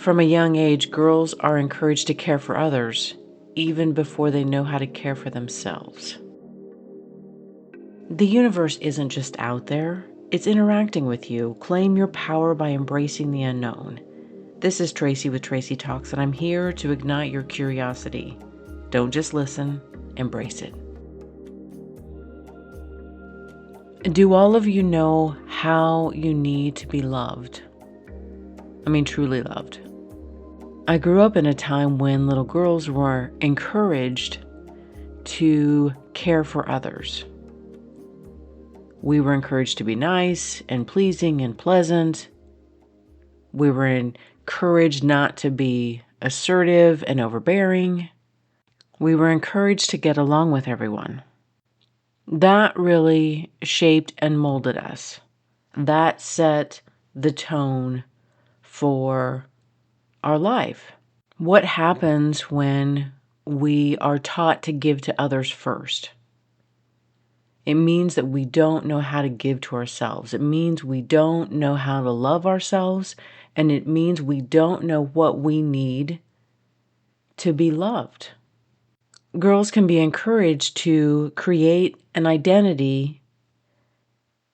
From a young age, girls are encouraged to care for others, even before they know how to care for themselves. The universe isn't just out there, it's interacting with you. Claim your power by embracing the unknown. This is Tracy with Tracy Talks, and I'm here to ignite your curiosity. Don't just listen, embrace it. Do all of you know how you need to be loved? I mean, truly loved. I grew up in a time when little girls were encouraged to care for others. We were encouraged to be nice and pleasing and pleasant. We were encouraged not to be assertive and overbearing. We were encouraged to get along with everyone. That really shaped and molded us. That set the tone for our life. What happens when we are taught to give to others first? It means that we don't know how to give to ourselves. It means we don't know how to love ourselves, and it means we don't know what we need to be loved. Girls can be encouraged to create an identity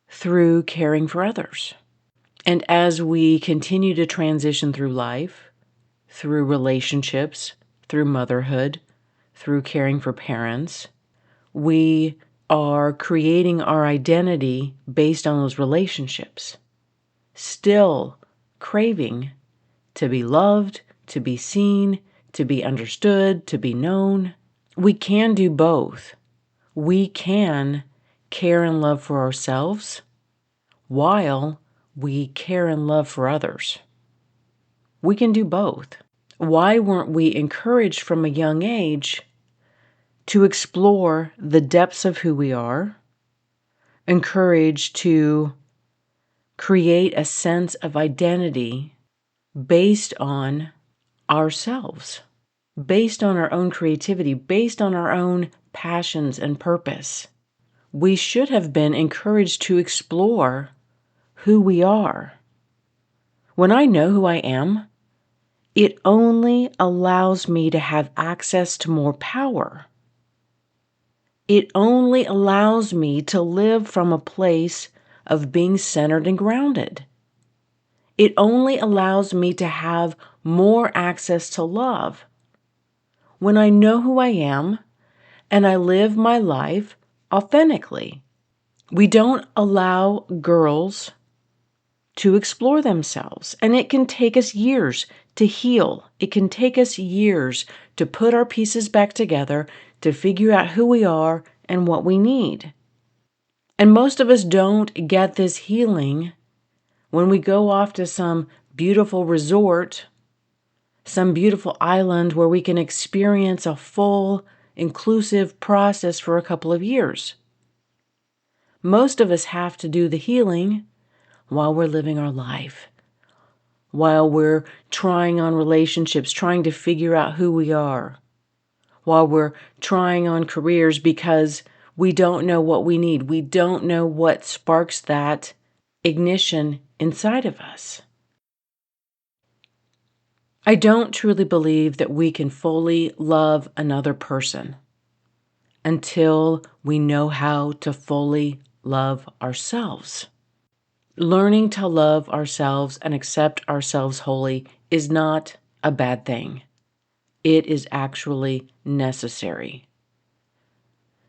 through caring for others. And as we continue to transition through life, through relationships, through motherhood, through caring for parents, we are creating our identity based on those relationships, still craving to be loved, to be seen, to be understood, to be known. We can do both. We can care and love for ourselves while we care and love for others. We can do both. Why weren't we encouraged from a young age to explore the depths of who we are, encouraged to create a sense of identity based on ourselves, based on our own creativity, based on our own passions and purpose? We should have been encouraged to explore who we are. When I know who I am, it only allows me to have access to more power. It only allows me to live from a place of being centered and grounded. It only allows me to have more access to love. When I know who I am and I live my life authentically. We don't allow girls to explore themselves, and it can take us years to heal. It can take us years to put our pieces back together, to figure out who we are and what we need. And most of us don't get this healing when we go off to some beautiful resort, some beautiful island where we can experience a full, inclusive process for a couple of years. Most of us have to do the healing while we're living our life, while we're trying on relationships, trying to figure out who we are, while we're trying on careers because we don't know what we need. We don't know what sparks that ignition inside of us. I don't truly believe that we can fully love another person until we know how to fully love ourselves. Learning to love ourselves and accept ourselves wholly is not a bad thing. It is actually necessary.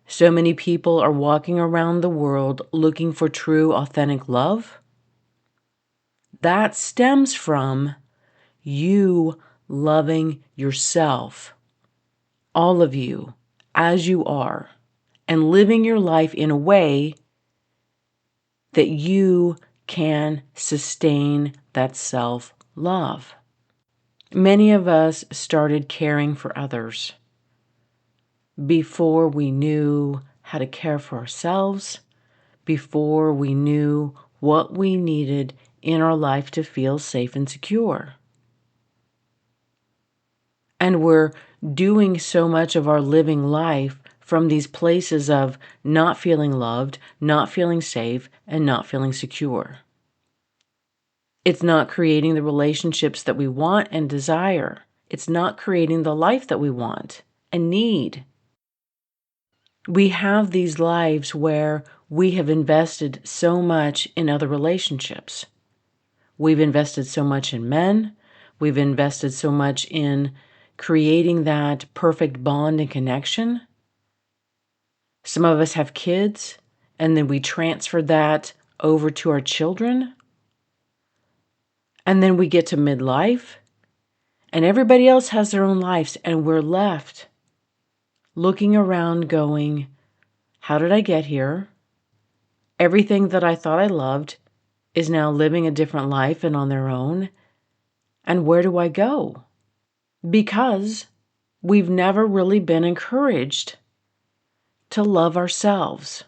So many people are walking around the world looking for true, authentic love. That stems from you loving yourself, all of you, as you are, and living your life in a way that you can sustain that self-love. Many of us started caring for others before we knew how to care for ourselves, before we knew what we needed in our life to feel safe and secure. And we're doing so much of our living life from these places of not feeling loved, not feeling safe, and not feeling secure. It's not creating the relationships that we want and desire. It's not creating the life that we want and need. We have these lives where we have invested so much in other relationships. We've invested so much in men. We've invested so much in creating that perfect bond and connection. Some of us have kids, and then we transfer that over to our children. And then we get to midlife, and everybody else has their own lives, and we're left looking around going, how did I get here? Everything that I thought I loved is now living a different life and on their own. And where do I go? Because we've never really been encouraged to love ourselves,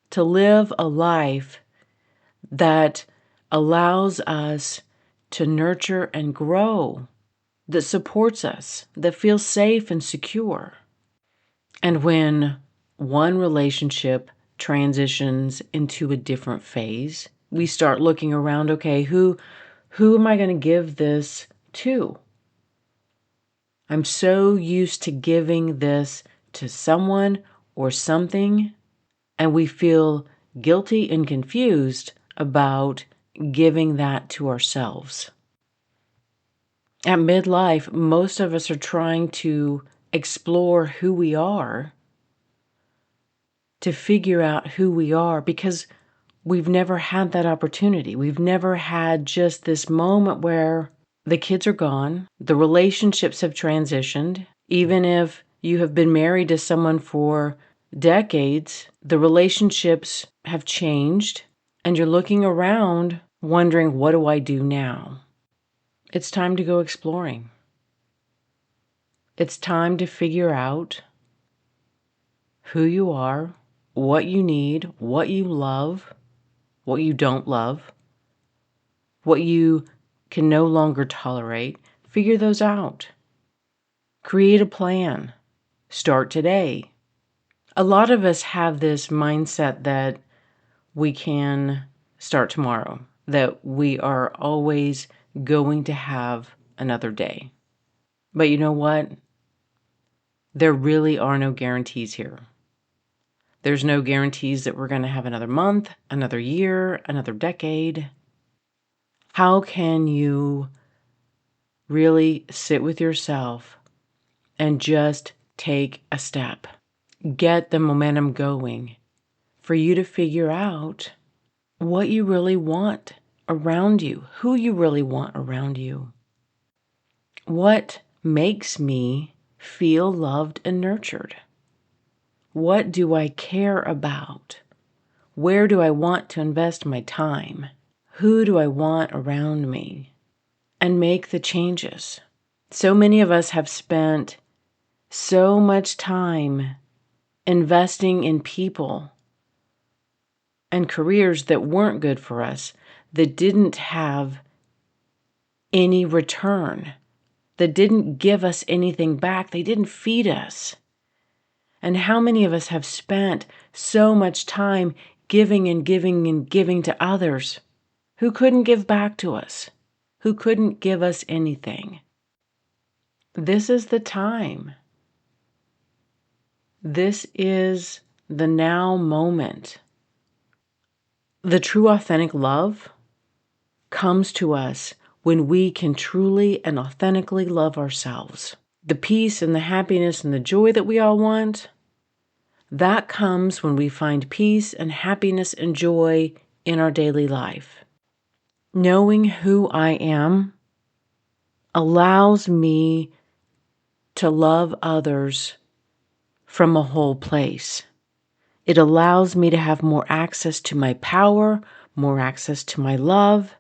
to live a life that allows us to nurture and grow, that supports us, that feels safe and secure. And when one relationship transitions into a different phase, we start looking around, okay, who am I going to give this to? I'm so used to giving this to someone or something, and we feel guilty and confused about giving that to ourselves. At midlife, most of us are trying to explore who we are, to figure out who we are, because we've never had that opportunity. We've never had just this moment where the kids are gone, the relationships have transitioned. Even if you have been married to someone for decades, the relationships have changed, and you're looking around wondering, what do I do now? It's time to go exploring. It's time to figure out who you are, what you need, what you love, what you don't love, what you can no longer tolerate. Figure those out. Create a plan. Start today. A lot of us have this mindset that we can start tomorrow, that we are always going to have another day. But you know what? There really are no guarantees here. There's no guarantees that we're going to have another month, another year, another decade. How can you really sit with yourself and just take a step? Get the momentum going for you to figure out what you really want around you, who you really want around you. What makes me feel loved and nurtured? What do I care about? Where do I want to invest my time? Who do I want around me? And make the changes. So many of us have spent so much time investing in people and careers that weren't good for us, that didn't have any return, that didn't give us anything back. They didn't feed us. And how many of us have spent so much time giving and giving and giving to others who couldn't give back to us, who couldn't give us anything? This is the time. This is the now moment. The true authentic love comes to us when we can truly and authentically love ourselves. The peace and the happiness and the joy that we all want, that comes when we find peace and happiness and joy in our daily life. Knowing who I am allows me to love others from a whole place. It allows me to have more access to my power, more access to my love,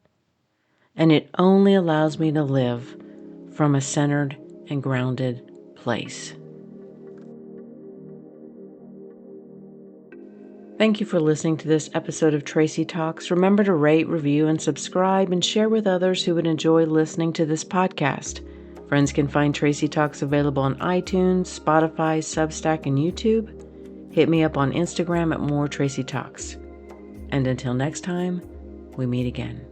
and it only allows me to live from a centered and grounded place. Thank you for listening to this episode of Tracy Talks. Remember to rate, review, and subscribe, and share with others who would enjoy listening to this podcast. Friends can find Tracy Talks available on iTunes, Spotify, Substack, and YouTube. Hit me up on Instagram at @moretracytalks. And until next time, we meet again.